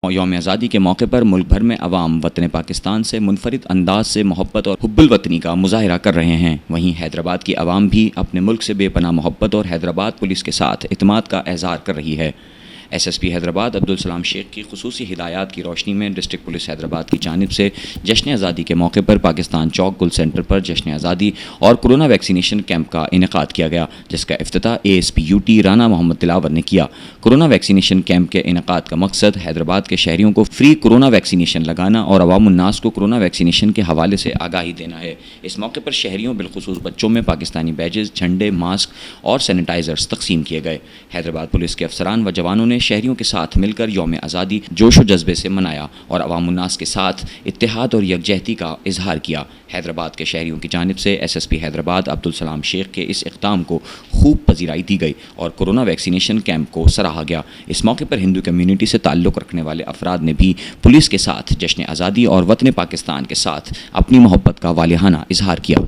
یوم آزادی کے موقع پر ملک بھر میں عوام وطن پاکستان سے منفرد انداز سے محبت اور حب الوطنی کا مظاہرہ کر رہے ہیں۔ وہیں حیدرآباد کی عوام بھی اپنے ملک سے بے پناہ محبت اور حیدرآباد پولیس کے ساتھ اعتماد کا اظہار کر رہی ہے۔ S S P Hyderabad Abdul Salam Shaikh کی خصوصی ہدایات کی روشنی میں ڈسٹرکٹ پولیس حیدرآباد کی جانب سے جشن آزادی کے موقع پر پاکستان چوک گل سینٹر پر جشن آزادی اور کورونا ویکسینیشن کیمپ کا انعقاد کیا گیا، جس کا افتتاح A S P U T Rana Muhammad Dilawar نے کیا۔ کورونا ویکسینیشن کیمپ کے انعقاد کا مقصد حیدرآباد کے شہریوں کو فری کورونا ویکسینیشن لگانا اور عوام الناس کو کورونا ویکسینیشن کے حوالے سے آگاہی دینا ہے۔ اس موقع پر شہریوں بالخصوص بچوں میں پاکستانی بیجز، جھنڈے، ماسک اور سینیٹائزرز تقسیم کیے گئے۔ حیدرآباد پولیس کے افسران و جوانوں نے شہریوں کے ساتھ مل کر یوم آزادی جوش و جذبے سے منایا اور عوام الناس کے ساتھ اتحاد اور یکجہتی کا اظہار کیا۔ حیدرآباد کے شہریوں کی جانب سے S S P Hyderabad Abdul Salam Shaikh کے اس اقدام کو خوب پذیرائی دی گئی اور کورونا ویکسینیشن کیمپ کو سراہا گیا۔ اس موقع پر ہندو کمیونٹی سے تعلق رکھنے والے افراد نے بھی پولیس کے ساتھ جشن آزادی اور وطن پاکستان کے ساتھ اپنی محبت کا والہانہ اظہار کیا۔